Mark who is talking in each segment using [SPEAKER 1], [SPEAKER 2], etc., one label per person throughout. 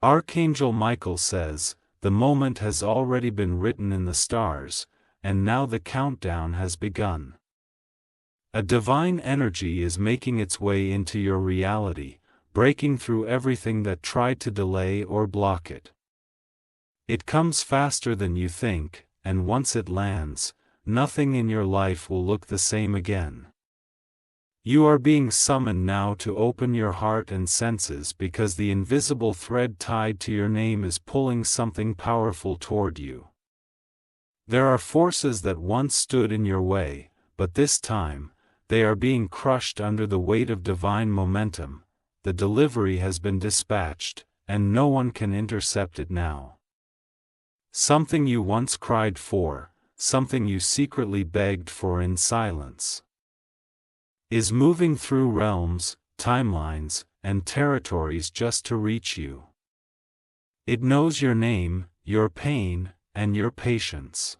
[SPEAKER 1] Archangel Michael says, "The moment has already been written in the stars, and now the countdown has begun." A divine energy is making its way into your reality, breaking through everything that tried to delay or block it. It comes faster than you think, and once it lands, nothing in your life will look the same again. You are being summoned now to open your heart and senses because the invisible thread tied to your name is pulling something powerful toward you. There are forces that once stood in your way, but this time, they are being crushed under the weight of divine momentum. The delivery has been dispatched, and no one can intercept it now. Something you once cried for, something you secretly begged for in silence, is moving through realms, timelines, and territories just to reach you. It knows your name, your pain, and your patience.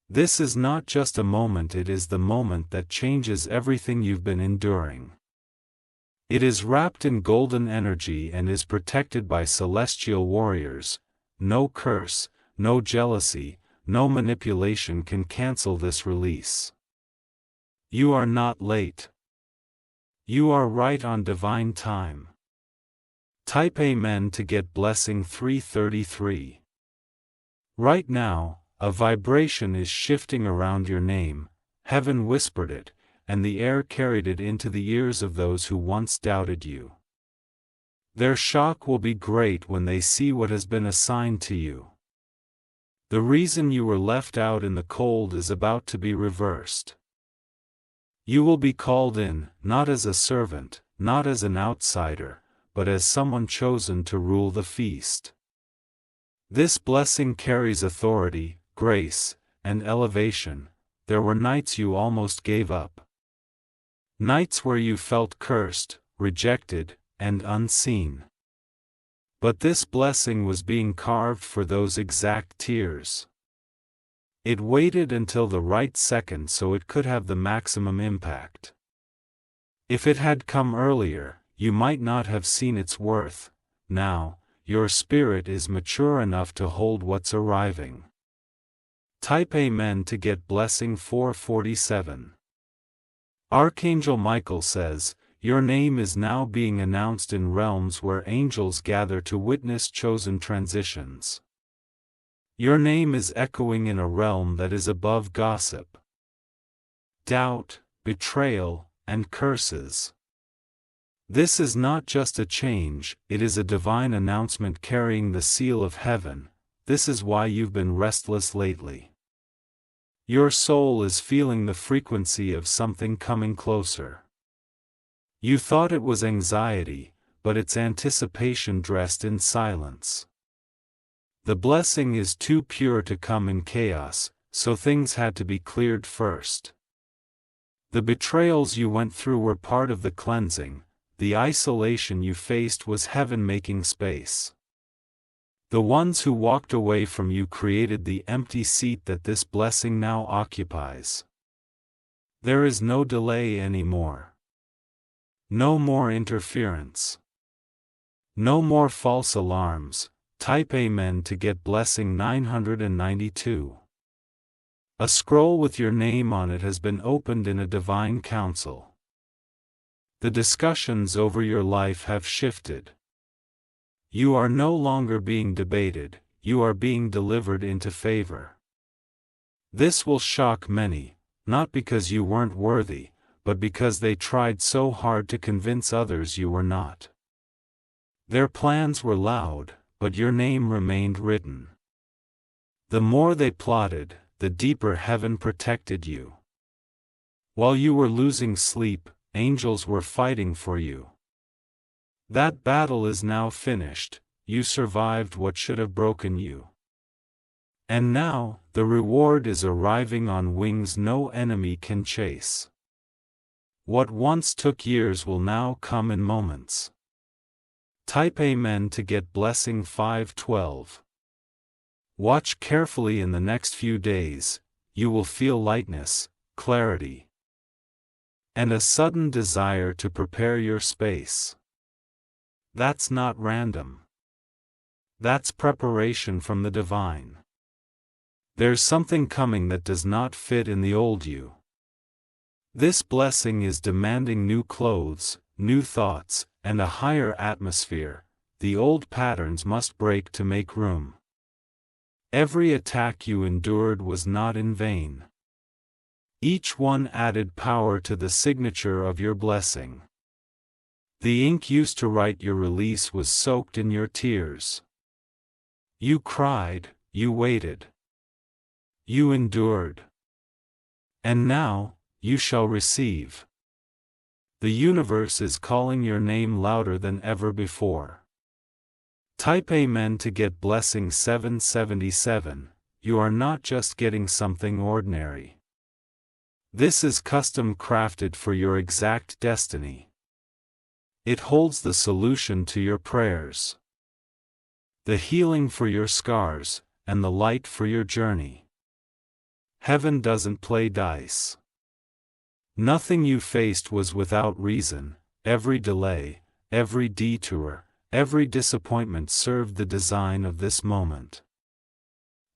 [SPEAKER 1] This is not just a moment, it is the moment that changes everything you've been enduring. It is wrapped in golden energy and is protected by celestial warriors. No curse, no jealousy, no manipulation can cancel this release. You are not late. You are right on divine time. Type Amen to get blessing 333. Right now, a vibration is shifting around your name. Heaven whispered it, and the air carried it into the ears of those who once doubted you. Their shock will be great when they see what has been assigned to you. The reason you were left out in the cold is about to be reversed. You will be called in, not as a servant, not as an outsider, but as someone chosen to rule the feast. This blessing carries authority, grace, and elevation. There were nights you almost gave up. Nights where you felt cursed, rejected, and unseen. But this blessing was being carved for those exact tears. It waited until the right second so it could have the maximum impact. If it had come earlier, you might not have seen its worth. Now, your spirit is mature enough to hold what's arriving. Type Amen to get blessing 447. Archangel Michael says, "Your name is now being announced in realms where angels gather to witness chosen transitions. Your name is echoing in a realm that is above gossip, doubt, betrayal, and curses. This is not just a change, it is a divine announcement carrying the seal of heaven. This is why you've been restless lately. Your soul is feeling the frequency of something coming closer. You thought it was anxiety, but it's anticipation dressed in silence. The blessing is too pure to come in chaos, so things had to be cleared first. The betrayals you went through were part of the cleansing. The isolation you faced was heaven making space. The ones who walked away from you created the empty seat that this blessing now occupies. There is no delay anymore. No more interference. No more false alarms. Type Amen to get blessing 992. A scroll with your name on it has been opened in a divine council. The discussions over your life have shifted. You are no longer being debated, you are being delivered into favor. This will shock many, not because you weren't worthy, but because they tried so hard to convince others you were not. Their plans were loud, but your name remained written. The more they plotted, the deeper heaven protected you. While you were losing sleep, angels were fighting for you. That battle is now finished. You survived what should have broken you. And now, the reward is arriving on wings no enemy can chase. What once took years will now come in moments. Type Amen to get blessing 512. Watch carefully in the next few days. You will feel lightness, clarity, and a sudden desire to prepare your space. That's not random. That's preparation from the divine. There's something coming that does not fit in the old you. This blessing is demanding new clothes, new thoughts, and a higher atmosphere. The old patterns must break to make room. Every attack you endured was not in vain. Each one added power to the signature of your blessing. The ink used to write your release was soaked in your tears. You cried, you waited. You endured. And now, you shall receive. The universe is calling your name louder than ever before. Type Amen to get blessing 777. You are not just getting something ordinary. This is custom crafted for your exact destiny. It holds the solution to your prayers, the healing for your scars, and the light for your journey. Heaven doesn't play dice. Nothing you faced was without reason. Every delay, every detour, every disappointment served the design of this moment.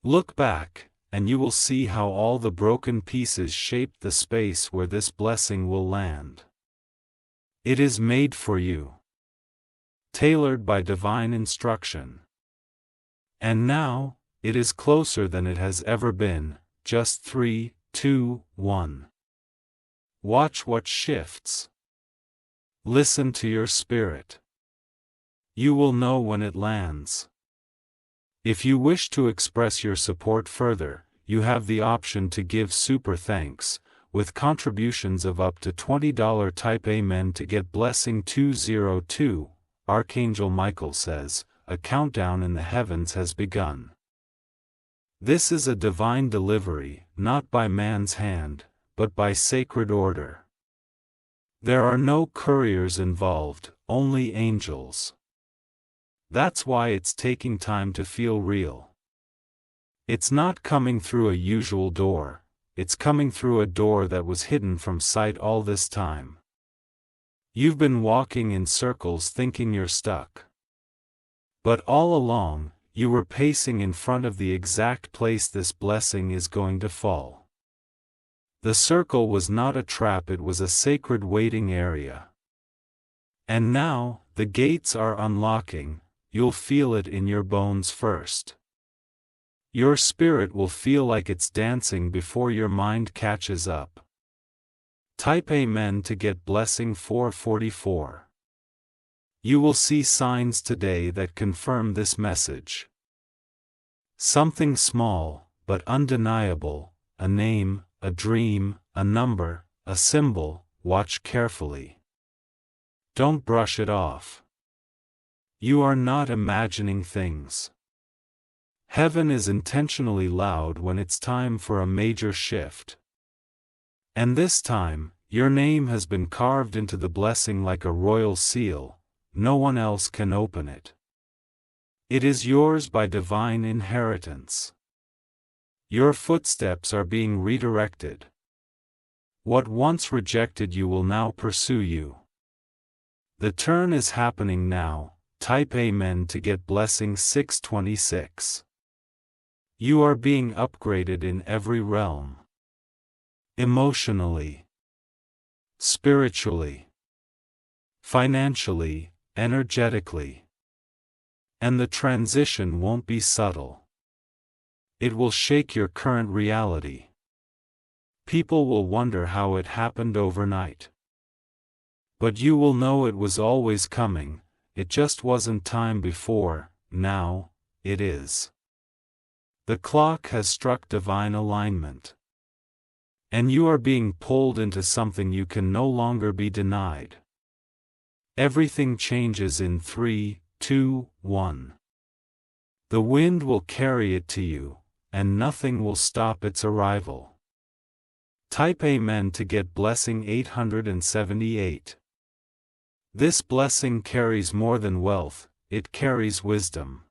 [SPEAKER 1] Look back, and you will see how all the broken pieces shaped the space where this blessing will land. It is made for you, tailored by divine instruction. And now, it is closer than it has ever been. Just 3, 2, 1. Watch what shifts. Listen to your spirit. You will know when it lands. If you wish to express your support further, you have the option to give super thanks, with contributions of up to $20. Type Amen to get blessing 202. Archangel Michael says, a countdown in the heavens has begun. This is a divine delivery, not by man's hand, but by sacred order. There are no couriers involved, only angels. That's why it's taking time to feel real. It's not coming through a usual door, it's coming through a door that was hidden from sight all this time. You've been walking in circles thinking you're stuck. But all along, you were pacing in front of the exact place this blessing is going to fall. The circle was not a trap, it was a sacred waiting area. And now, the gates are unlocking. You'll feel it in your bones first. Your spirit will feel like it's dancing before your mind catches up. Type Amen to get blessing 444. You will see signs today that confirm this message. Something small, but undeniable, a name, a dream, a number, a symbol. Watch carefully. Don't brush it off. You are not imagining things. Heaven is intentionally loud when it's time for a major shift. And this time, your name has been carved into the blessing like a royal seal. No one else can open it. It is yours by divine inheritance. Your footsteps are being redirected. What once rejected you will now pursue you. The turn is happening now. Type Amen to get blessing 626. You are being upgraded in every realm. Emotionally, spiritually, financially, energetically. And the transition won't be subtle. It will shake your current reality. People will wonder how it happened overnight. But you will know it was always coming. It just wasn't time before. Now, it is. The clock has struck divine alignment. And you are being pulled into something you can no longer be denied. Everything changes in 3, 2, 1. The wind will carry it to you, and nothing will stop its arrival. Type Amen to get blessing 878. This blessing carries more than wealth, it carries wisdom.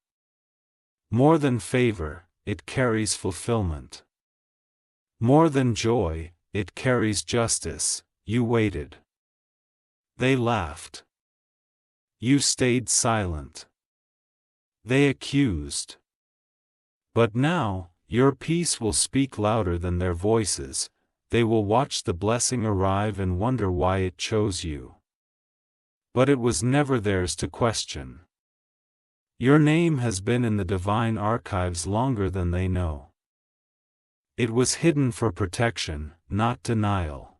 [SPEAKER 1] More than favor, it carries fulfillment. More than joy, it carries justice. You waited. They laughed. You stayed silent. They accused. But now, your peace will speak louder than their voices. They will watch the blessing arrive and wonder why it chose you. But it was never theirs to question. Your name has been in the divine archives longer than they know. It was hidden for protection, not denial.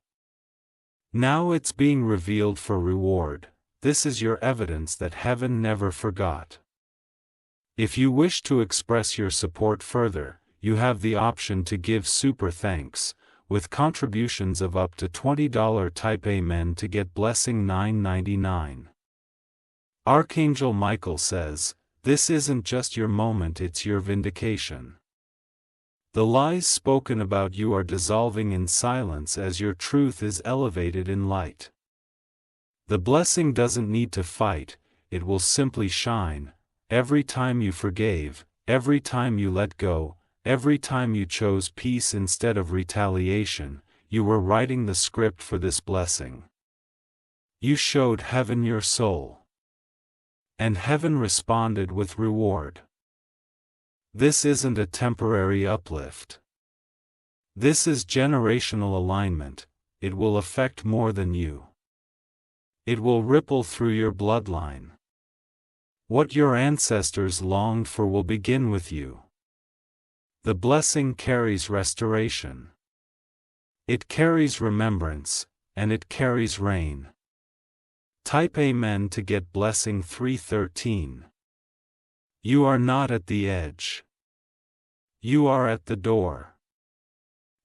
[SPEAKER 1] Now it's being revealed for reward. This is your evidence that heaven never forgot. If you wish to express your support further, you have the option to give super thanks, with contributions of up to $20. Type Amen to get blessing $9.99. Archangel Michael says, this isn't just your moment, it's your vindication. The lies spoken about you are dissolving in silence as your truth is elevated in light. The blessing doesn't need to fight, it will simply shine. Every time you forgave, every time you let go, every time you chose peace instead of retaliation, you were writing the script for this blessing. You showed heaven your soul. And heaven responded with reward. This isn't a temporary uplift. This is generational alignment. It will affect more than you. It will ripple through your bloodline. What your ancestors longed for will begin with you. The blessing carries restoration. It carries remembrance, and it carries rain. Type Amen to get blessing 313. You are not at the edge. You are at the door.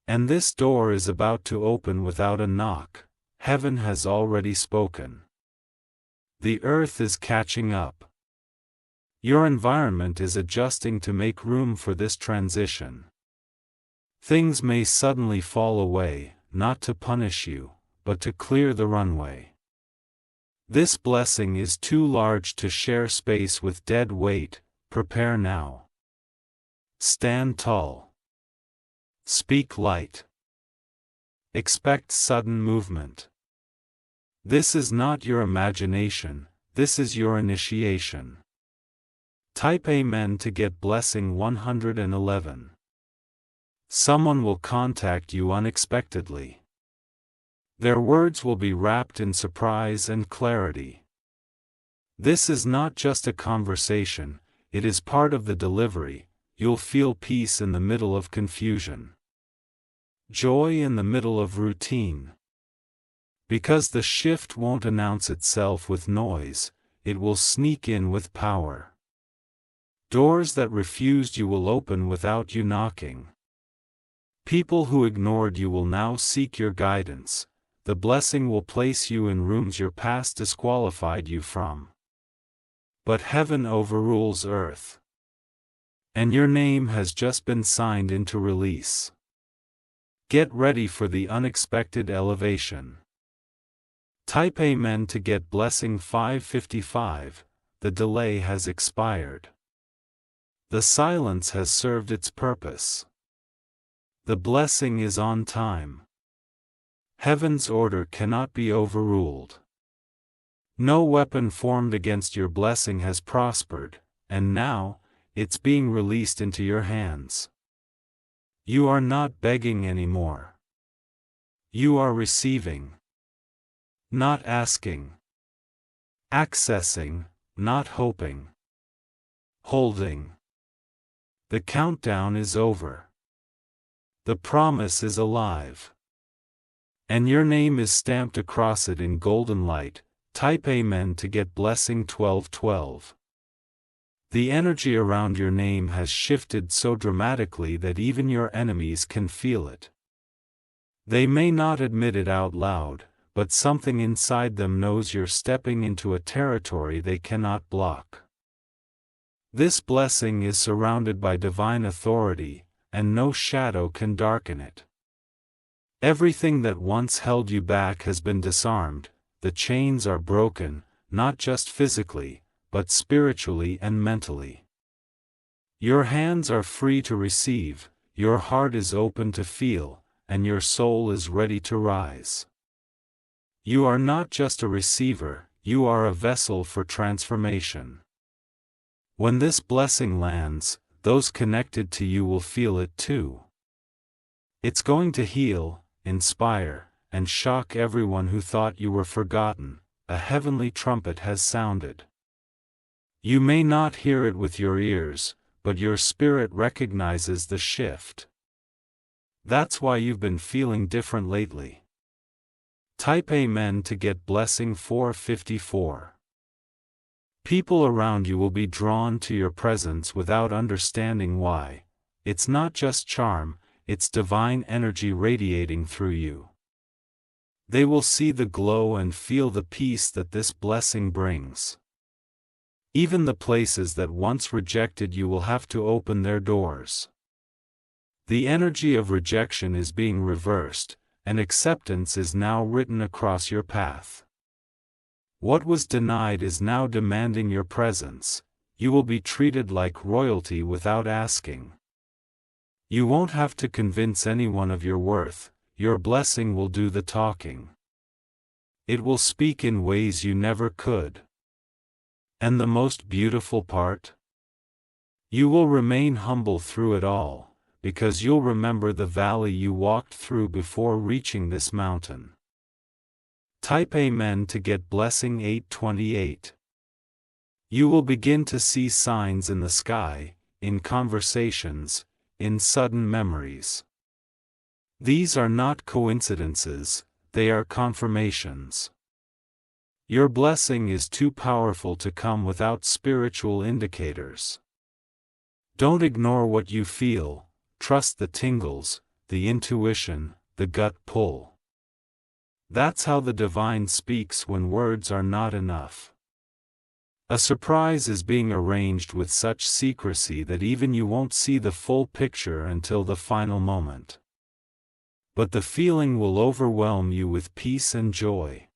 [SPEAKER 1] And this door is about to open without a knock. Heaven has already spoken. The earth is catching up. Your environment is adjusting to make room for this transition. Things may suddenly fall away, not to punish you, but to clear the runway. This blessing is too large to share space with dead weight. Prepare now. Stand tall. Speak light. Expect sudden movement. This is not your imagination, this is your initiation. Type Amen to get blessing 111. Someone will contact you unexpectedly. Their words will be wrapped in surprise and clarity. This is not just a conversation, it is part of the delivery. You'll feel peace in the middle of confusion. Joy in the middle of routine. Because the shift won't announce itself with noise, it will sneak in with power. Doors that refused you will open without you knocking. People who ignored you will now seek your guidance. The blessing will place you in rooms your past disqualified you from. But heaven overrules earth. And your name has just been signed into release. Get ready for the unexpected elevation. Type Amen to get blessing 555. The delay has expired. The silence has served its purpose. The blessing is on time. Heaven's order cannot be overruled. No weapon formed against your blessing has prospered, and now, it's being released into your hands. You are not begging anymore. You are receiving. Not asking. Accessing, not hoping. Holding. The countdown is over. The promise is alive. And your name is stamped across it in golden light. Type Amen to get blessing 1212. The energy around your name has shifted so dramatically that even your enemies can feel it. They may not admit it out loud, but something inside them knows you're stepping into a territory they cannot block. This blessing is surrounded by divine authority, and no shadow can darken it. Everything that once held you back has been disarmed. The chains are broken, not just physically, but spiritually and mentally. Your hands are free to receive, your heart is open to feel, and your soul is ready to rise. You are not just a receiver, you are a vessel for transformation. When this blessing lands, those connected to you will feel it too. It's going to heal, inspire, and shock everyone who thought you were forgotten. A heavenly trumpet has sounded. You may not hear it with your ears, but your spirit recognizes the shift. That's why you've been feeling different lately. Type Amen to get blessing 454. People around you will be drawn to your presence without understanding why. It's not just charm, it's divine energy radiating through you. They will see the glow and feel the peace that this blessing brings. Even the places that once rejected you will have to open their doors. The energy of rejection is being reversed, and acceptance is now written across your path. What was denied is now demanding your presence. You will be treated like royalty without asking. You won't have to convince anyone of your worth, your blessing will do the talking. It will speak in ways you never could. And the most beautiful part? You will remain humble through it all, because you'll remember the valley you walked through before reaching this mountain. Type Amen to get blessing 828. You will begin to see signs in the sky, in conversations, in sudden memories. These are not coincidences, they are confirmations. Your blessing is too powerful to come without spiritual indicators. Don't ignore what you feel, trust the tingles, the intuition, the gut pull. That's how the divine speaks when words are not enough. A surprise is being arranged with such secrecy that even you won't see the full picture until the final moment. But the feeling will overwhelm you with peace and joy.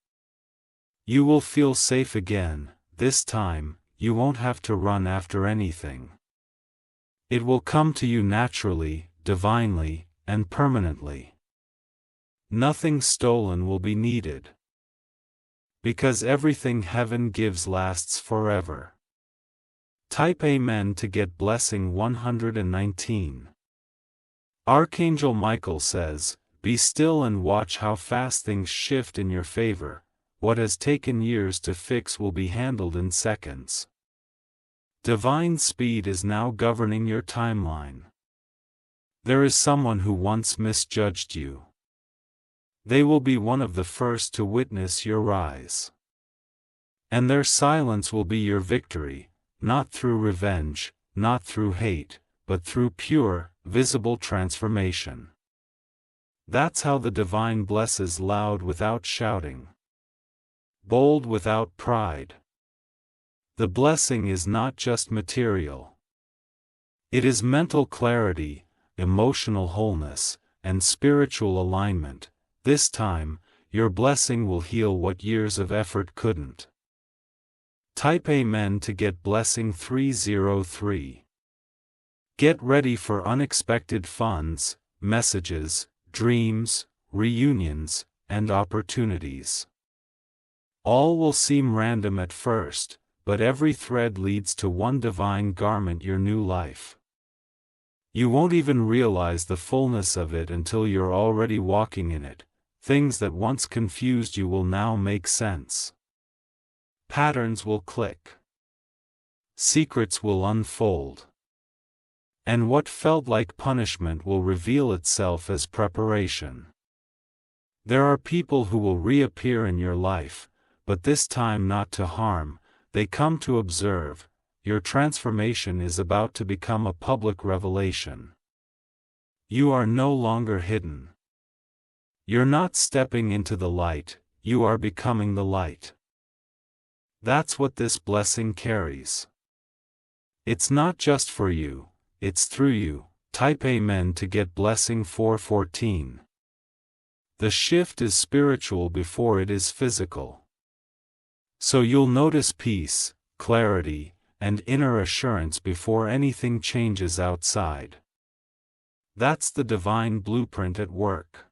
[SPEAKER 1] You will feel safe again. This time, you won't have to run after anything. It will come to you naturally, divinely, and permanently. Nothing stolen will be needed. Because everything heaven gives lasts forever. Type Amen to get blessing 119. Archangel Michael says, "Be still and watch how fast things shift in your favor. What has taken years to fix will be handled in seconds." Divine speed is now governing your timeline. There is someone who once misjudged you. They will be one of the first to witness your rise. And their silence will be your victory, not through revenge, not through hate, but through pure, visible transformation. That's how the divine blesses loud without shouting. Bold without pride. The blessing is not just material. It is mental clarity, emotional wholeness, and spiritual alignment. This time, your blessing will heal what years of effort couldn't. Type Amen to get blessing 303. Get ready for unexpected funds, messages, dreams, reunions, and opportunities. All will seem random at first, but every thread leads to one divine garment, your new life. You won't even realize the fullness of it until you're already walking in it. Things that once confused you will now make sense. Patterns will click. Secrets will unfold. And what felt like punishment will reveal itself as preparation. There are people who will reappear in your life, but this time not to harm, they come to observe. Your transformation is about to become a public revelation. You are no longer hidden. You're not stepping into the light, you are becoming the light. That's what this blessing carries. It's not just for you, it's through you. Type Amen to get blessing 414. The shift is spiritual before it is physical. So you'll notice peace, clarity, and inner assurance before anything changes outside. That's the divine blueprint at work.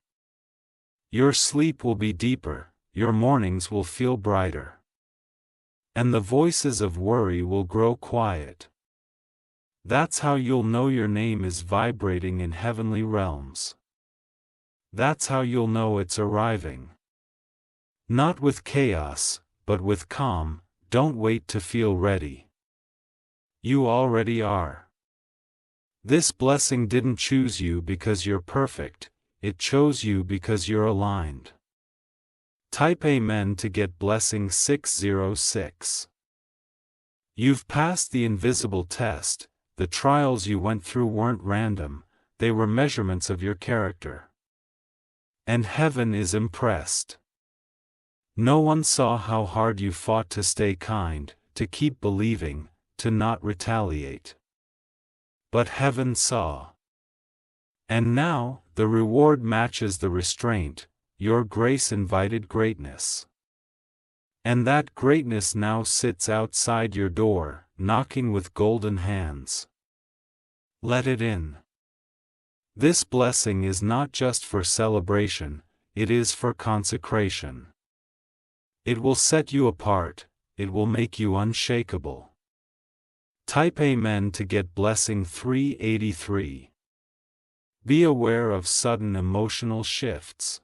[SPEAKER 1] Your sleep will be deeper, your mornings will feel brighter. And the voices of worry will grow quiet. That's how you'll know your name is vibrating in heavenly realms. That's how you'll know it's arriving. Not with chaos, but with calm. Don't wait to feel ready. You already are. This blessing didn't choose you because you're perfect, it chose you because you're aligned. Type Amen to get blessing 606. You've passed the invisible test. The trials you went through weren't random, they were measurements of your character. And heaven is impressed. No one saw how hard you fought to stay kind, to keep believing, to not retaliate. But heaven saw. And now, the reward matches the restraint. Your grace invited greatness. And that greatness now sits outside your door, knocking with golden hands. Let it in. This blessing is not just for celebration, it is for consecration. It will set you apart, it will make you unshakable. Type Amen to get blessing 383. Be aware of sudden emotional shifts.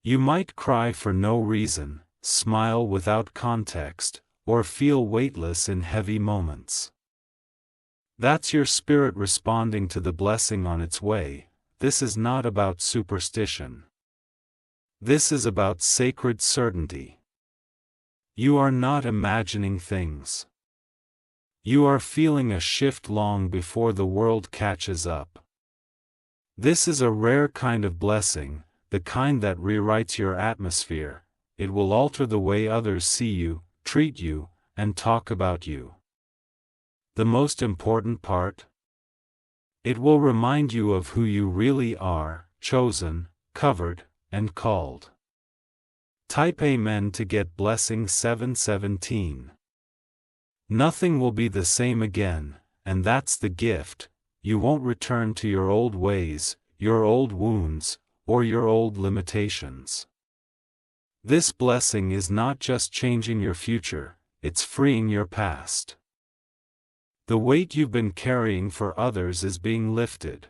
[SPEAKER 1] You might cry for no reason, smile without context, or feel weightless in heavy moments. That's your spirit responding to the blessing on its way. This is not about superstition. This is about sacred certainty. You are not imagining things. You are feeling a shift long before the world catches up. This is a rare kind of blessing, the kind that rewrites your atmosphere. It will alter the way others see you, treat you, and talk about you. The most important part? It will remind you of who you really are, chosen, covered, and called. Type Amen to get blessing 717. Nothing will be the same again, and that's the gift. You won't return to your old ways, your old wounds, or your old limitations. This blessing is not just changing your future, it's freeing your past. The weight you've been carrying for others is being lifted.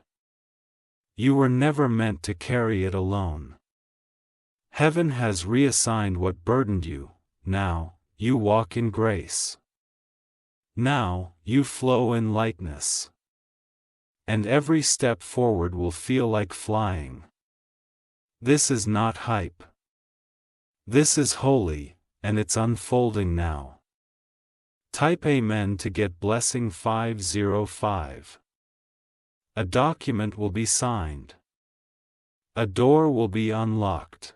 [SPEAKER 1] You were never meant to carry it alone. Heaven has reassigned what burdened you. Now, you walk in grace. Now, you flow in lightness. And every step forward will feel like flying. This is not hype. This is holy, and it's unfolding now. Type Amen to get blessing 505. A document will be signed. A door will be unlocked.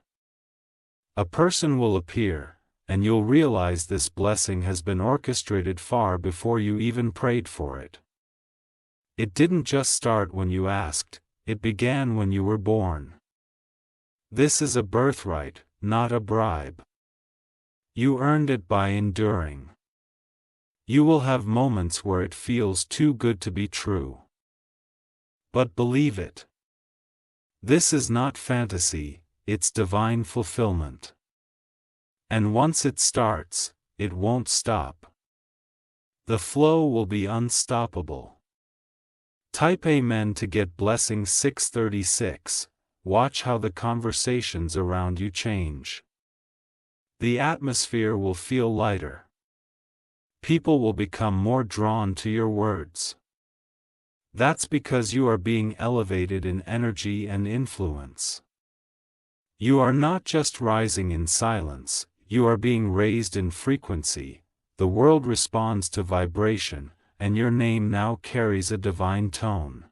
[SPEAKER 1] A person will appear, and you'll realize this blessing has been orchestrated far before you even prayed for it. It didn't just start when you asked, it began when you were born. This is a birthright, not a bribe. You earned it by enduring. You will have moments where it feels too good to be true. But believe it. This is not fantasy, it's divine fulfillment. And once it starts, it won't stop. The flow will be unstoppable. Type Amen to get blessing 636. Watch how the conversations around you change. The atmosphere will feel lighter. People will become more drawn to your words. That's because you are being elevated in energy and influence. You are not just rising in silence, you are being raised in frequency. The world responds to vibration, and your name now carries a divine tone.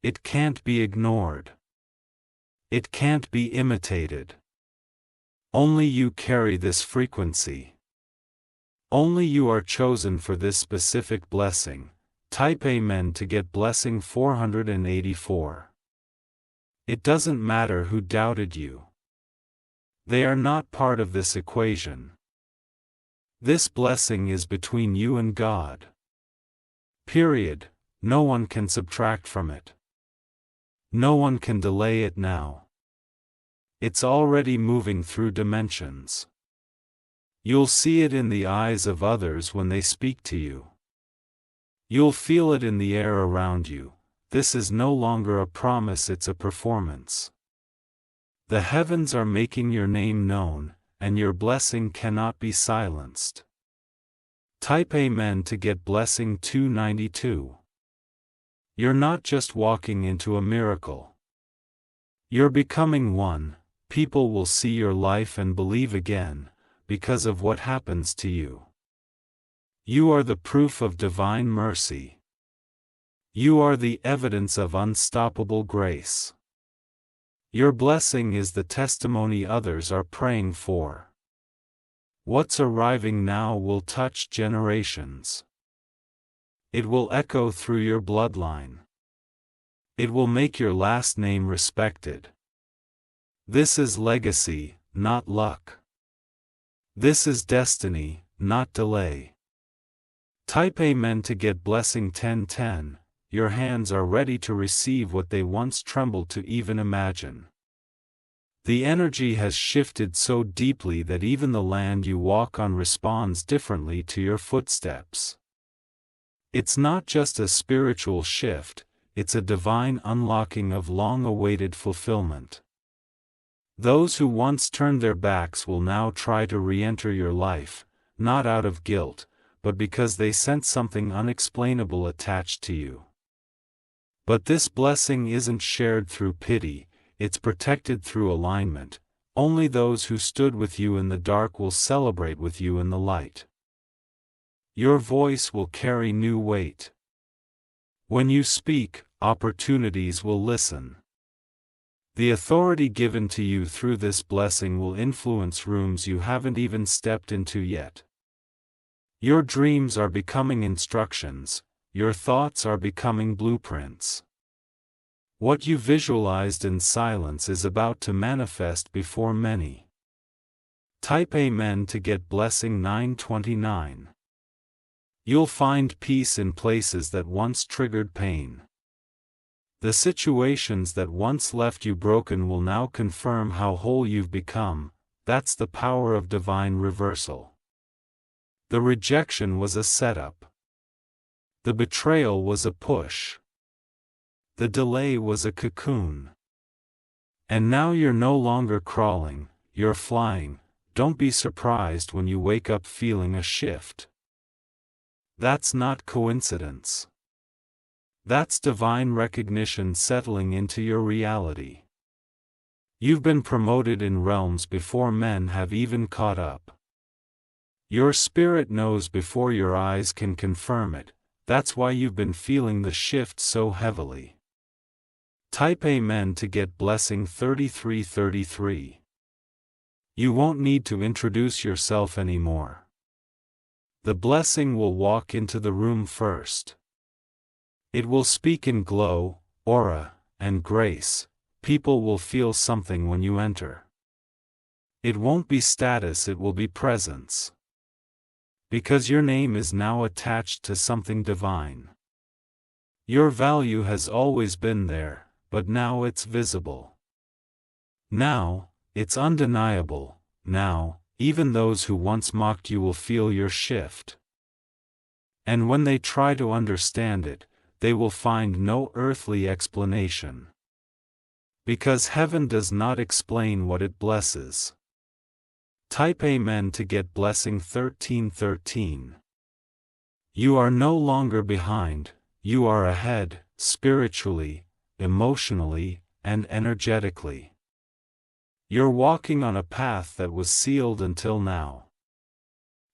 [SPEAKER 1] It can't be ignored. It can't be imitated. Only you carry this frequency. Only you are chosen for this specific blessing. Type Amen to get blessing 484. It doesn't matter who doubted you. They are not part of this equation. This blessing is between you and God. Period. No one can subtract from it. No one can delay it now. It's already moving through dimensions. You'll see it in the eyes of others when they speak to you. You'll feel it in the air around you. This is no longer a promise, it's a performance. The heavens are making your name known, and your blessing cannot be silenced. Type Amen to get blessing 292. You're not just walking into a miracle. You're becoming one. People will see your life and believe again, because of what happens to you. You are the proof of divine mercy. You are the evidence of unstoppable grace. Your blessing is the testimony others are praying for. What's arriving now will touch generations. It will echo through your bloodline. It will make your last name respected. This is legacy, not luck. This is destiny, not delay. Type Amen to get blessing 1010. Your hands are ready to receive what they once trembled to even imagine. The energy has shifted so deeply that even the land you walk on responds differently to your footsteps. It's not just a spiritual shift, it's a divine unlocking of long-awaited fulfillment. Those who once turned their backs will now try to re-enter your life, not out of guilt, but because they sense something unexplainable attached to you. But this blessing isn't shared through pity, it's protected through alignment. Only those who stood with you in the dark will celebrate with you in the light. Your voice will carry new weight. When you speak, opportunities will listen. The authority given to you through this blessing will influence rooms you haven't even stepped into yet. Your dreams are becoming instructions, your thoughts are becoming blueprints. What you visualized in silence is about to manifest before many. Type Amen to get blessing 929. You'll find peace in places that once triggered pain. The situations that once left you broken will now confirm how whole you've become. That's the power of divine reversal. The rejection was a setup. The betrayal was a push. The delay was a cocoon. And now you're no longer crawling, you're flying. Don't be surprised when you wake up feeling a shift. That's not coincidence. That's divine recognition settling into your reality. You've been promoted in realms before men have even caught up. Your spirit knows before your eyes can confirm it. That's why you've been feeling the shift so heavily. Type Amen to get blessing 3333. You won't need to introduce yourself anymore. The blessing will walk into the room first. It will speak in glow, aura, and grace. People will feel something when you enter. It won't be status, it will be presence. Because your name is now attached to something divine. Your value has always been there, but now it's visible. Now, it's undeniable. Now, even those who once mocked you will feel your shift. And when they try to understand it, they will find no earthly explanation. Because heaven does not explain what it blesses. Type Amen to get blessing 1313. You are no longer behind, you are ahead, spiritually, emotionally, and energetically. You're walking on a path that was sealed until now.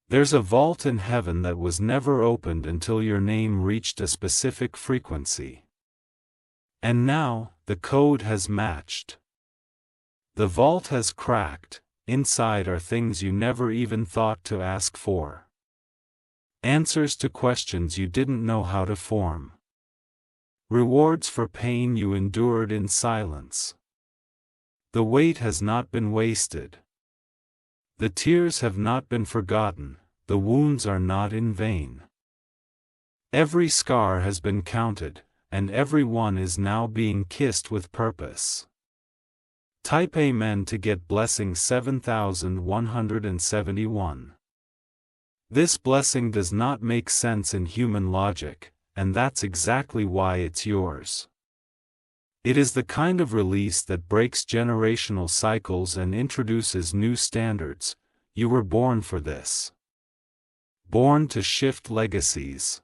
[SPEAKER 1] There's a vault in heaven that was never opened until your name reached a specific frequency. And now, the code has matched. The vault has cracked. Inside are things you never even thought to ask for. Answers to questions you didn't know how to form. Rewards for pain you endured in silence. The wait has not been wasted. The tears have not been forgotten, the wounds are not in vain. Every scar has been counted, and every one is now being kissed with purpose. Type Amen to get blessing 7171. This blessing does not make sense in human logic, and that's exactly why it's yours. It is the kind of release that breaks generational cycles and introduces new standards. You were born for this. Born to shift legacies.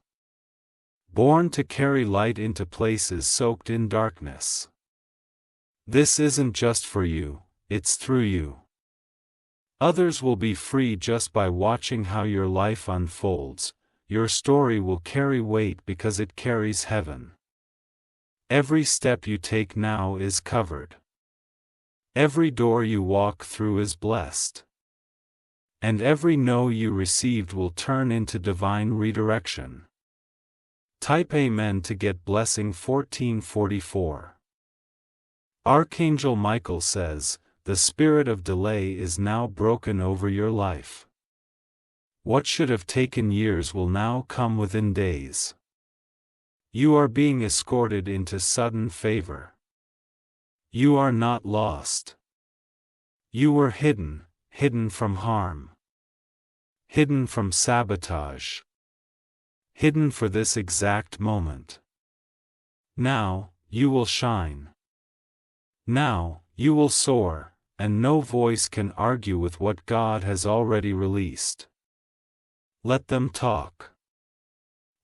[SPEAKER 1] Born to carry light into places soaked in darkness. This isn't just for you, it's through you. Others will be free just by watching how your life unfolds. Your story will carry weight because it carries heaven. Every step you take now is covered. Every door you walk through is blessed. And every no you received will turn into divine redirection. Type Amen to get blessing 1444. Archangel Michael says, the spirit of delay is now broken over your life. What should have taken years will now come within days. You are being escorted into sudden favor. You are not lost. You were hidden from harm. Hidden from sabotage. Hidden for this exact moment. Now, you will shine. Now, you will soar, and no voice can argue with what God has already released. Let them talk.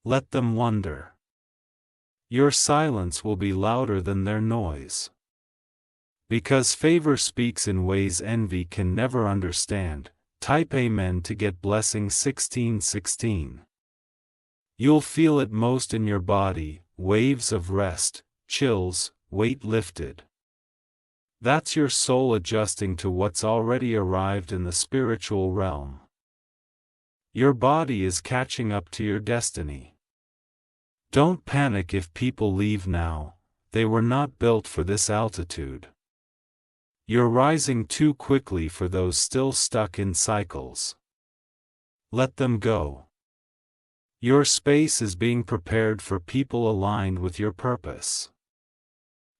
[SPEAKER 1] Let them wonder. Your silence will be louder than their noise. Because favor speaks in ways envy can never understand, type Amen to get blessing 1616. You'll feel it most in your body, waves of rest, chills, weight lifted. That's your soul adjusting to what's already arrived in the spiritual realm. Your body is catching up to your destiny. Don't panic if people leave now, they were not built for this altitude. You're rising too quickly for those still stuck in cycles. Let them go. Your space is being prepared for people aligned with your purpose.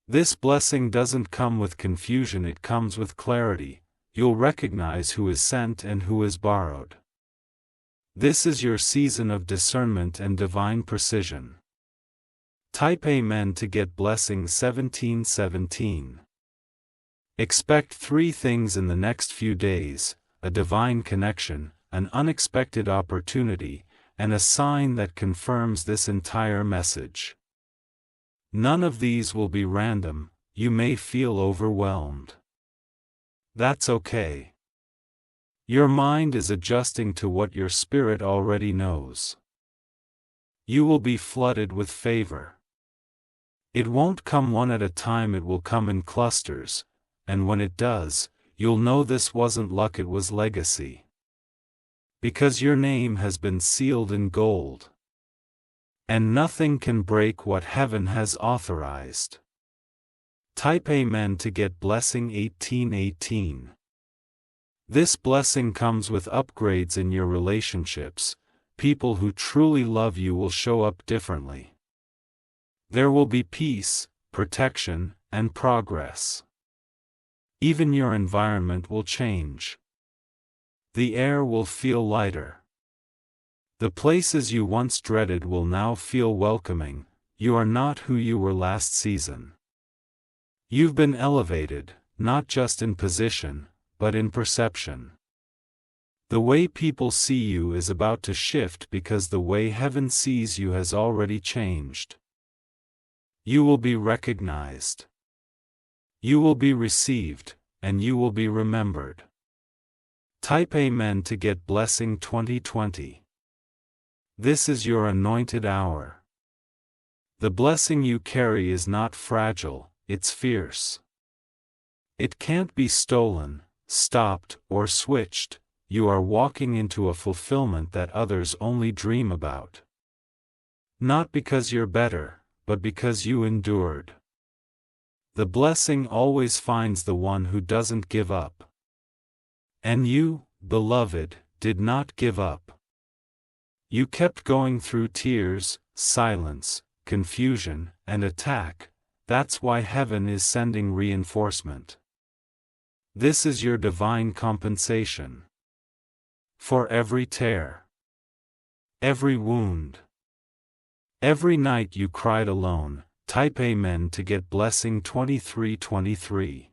[SPEAKER 1] This blessing doesn't come with confusion, it comes with clarity. You'll recognize who is sent and who is borrowed. This is your season of discernment and divine precision. Type Amen to get blessing 1717. Expect 3 things in the next few days: a divine connection, an unexpected opportunity, and a sign that confirms this entire message. None of these will be random. You may feel overwhelmed. That's okay. Your mind is adjusting to what your spirit already knows. You will be flooded with favor. It won't come one at a time, it will come in clusters, and when it does, you'll know this wasn't luck, it was legacy. Because your name has been sealed in gold. And nothing can break what heaven has authorized. Type Amen to get blessing 1818. This blessing comes with upgrades in your relationships. People who truly love you will show up differently. There will be peace, protection, and progress. Even your environment will change. The air will feel lighter. The places you once dreaded will now feel welcoming. You are not who you were last season. You've been elevated, not just in position, but in perception. The way people see you is about to shift because the way heaven sees you has already changed. You will be recognized. You will be received, and you will be remembered. Type Amen to get blessing 2020. This is your anointed hour. The blessing you carry is not fragile, it's fierce. It can't be stolen, stopped, or switched. You are walking into a fulfillment that others only dream about. Not because you're better, but because you endured. The blessing always finds the one who doesn't give up. And you, beloved, did not give up. You kept going through tears, silence, confusion, and attack. That's why heaven is sending reinforcement. This is your divine compensation. For every tear, every wound, Every night you cried alone, type Amen to get blessing 2323.